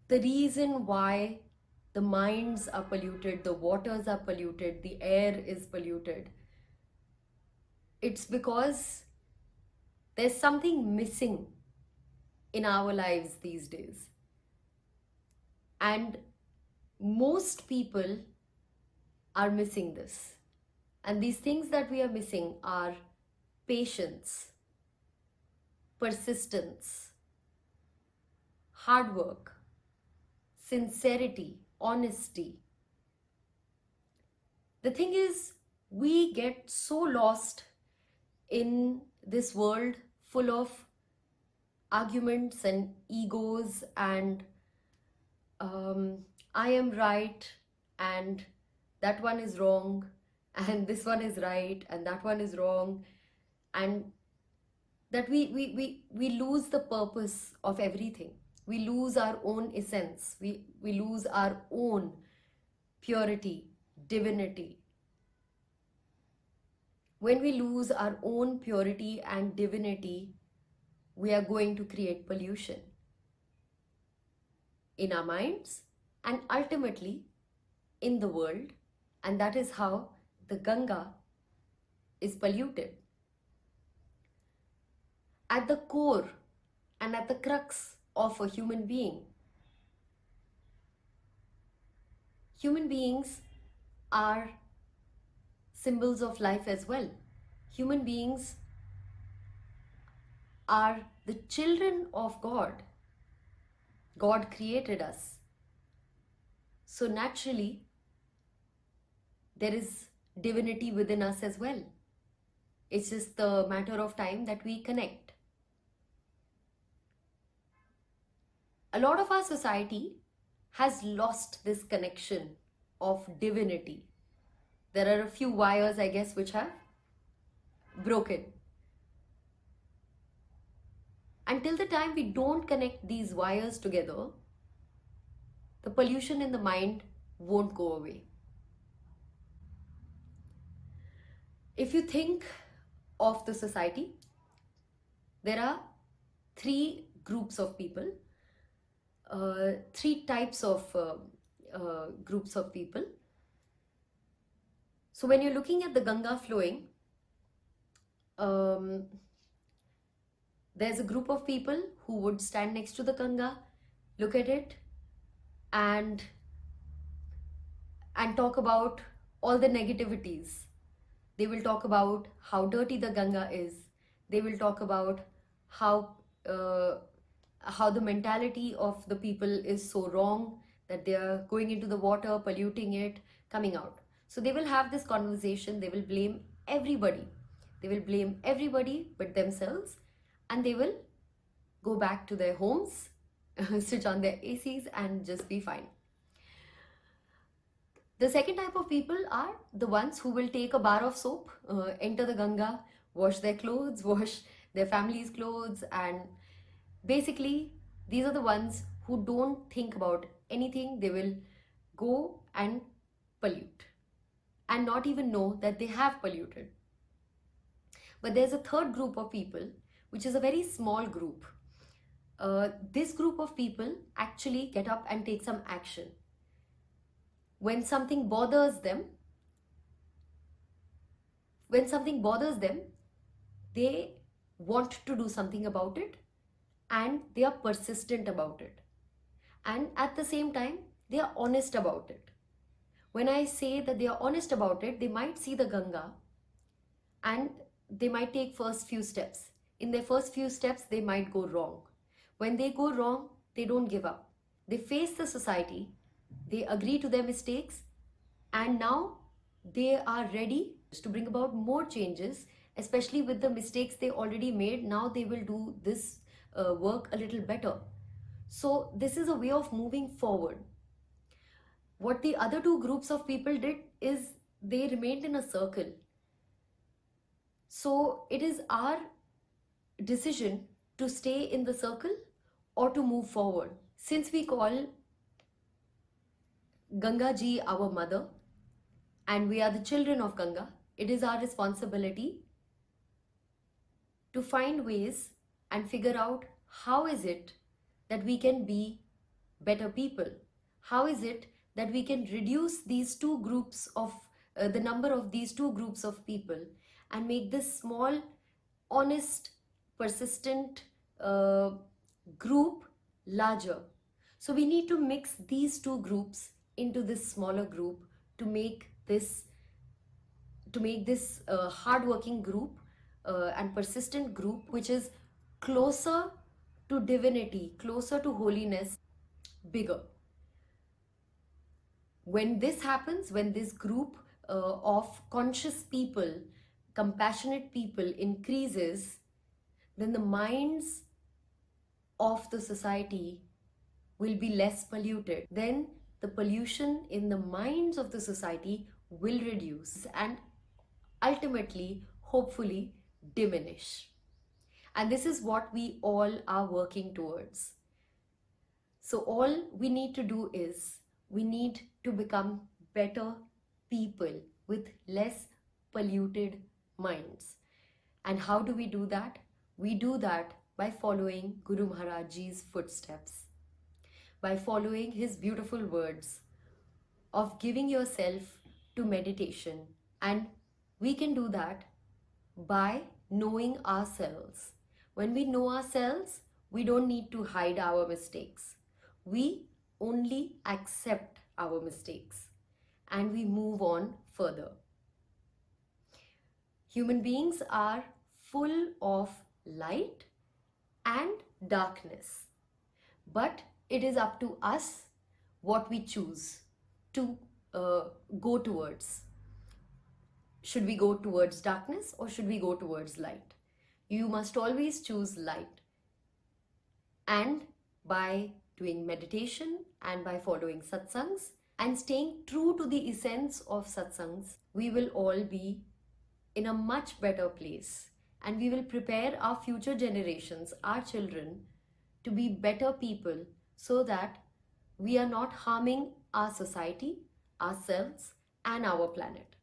the reason why the minds are polluted, the waters are polluted, the air is polluted, it's because there's something missing in our lives these days. And most people are missing this. And these things that we are missing are patience, persistence, hard work, sincerity, honesty. The thing is, we get so lost in this world full of arguments and egos and I am right and that one is wrong and this one is right and that one is wrong, and that we lose the purpose of everything. We lose our own essence. We lose our own purity, divinity. When we lose our own purity and divinity, we are going to create pollution in our minds and ultimately in the world. And that is how the Ganga is polluted. At the core and at the crux of a human being, human beings are symbols of life as well. Human beings are the children of God. God created us. So naturally, there is divinity within us as well. It's just the matter of time that we connect. A lot of our society has lost this connection of divinity. There are a few wires, I guess, which have broken. Until the time we don't connect these wires together, the pollution in the mind won't go away. If you think of the society, there are three groups of people, three types of groups of people. So when you're looking at the Ganga flowing, there's a group of people who would stand next to the Ganga, look at it, and talk about all the negativities. They will talk about how dirty the Ganga is. They will talk about how the mentality of the people is so wrong, that they are going into the water, polluting it, coming out. So they will have this conversation. They will blame everybody. They will blame everybody but themselves, and they will go back to their homes, switch on their ACs and just be fine. The second type of people are the ones who will take a bar of soap, enter the Ganga, wash their clothes, wash their family's clothes, and basically these are the ones who don't think about anything. They will go and pollute and not even know that they have polluted. But there's a third group of people, which is a very small group. This group of people actually get up and take some action. When something bothers them, they want to do something about it, and they are persistent about it. And at the same time, they are honest about it. When I say that they are honest about it, they might see the Ganga and they might take first few steps. In their first few steps, they might go wrong. When they go wrong, they don't give up. They face the society, they agree to their mistakes, and now they are ready to bring about more changes, especially with the mistakes they already made. Now they will do this work a little better. So this is a way of moving forward. What the other two groups of people did is they remained in a circle. So it is our decision to stay in the circle or to move forward. Since we call Ganga Ji our mother and we are the children of Ganga, it is our responsibility to find ways and figure out how is it that we can be better people? How is it that we can reduce these two groups of the number of these two groups of people and make this small, honest, persistent group larger? So we need to mix these two groups into this smaller group to make this hardworking group and persistent group, which is closer to divinity, closer to holiness, bigger. When this happens, when this group of conscious people, compassionate people increases, then the minds of the society will be less polluted. Then the pollution in the minds of the society will reduce and ultimately, hopefully, diminish. And this is what we all are working towards. So all we need to do is we need to become better people with less polluted minds. And how do we do that? We do that by following Guru Maharaj's footsteps, by following his beautiful words of giving yourself to meditation. And we can do that by knowing ourselves. When we know ourselves, we don't need to hide our mistakes. We only accept our mistakes and we move on further. Human beings are full of light and darkness, but it is up to us what we choose to go towards. Should we go towards darkness or should we go towards light? You must always choose light. And by doing meditation and by following satsangs and staying true to the essence of satsangs, we will all be in a much better place and we will prepare our future generations, our children, to be better people so that we are not harming our society, ourselves, and our planet.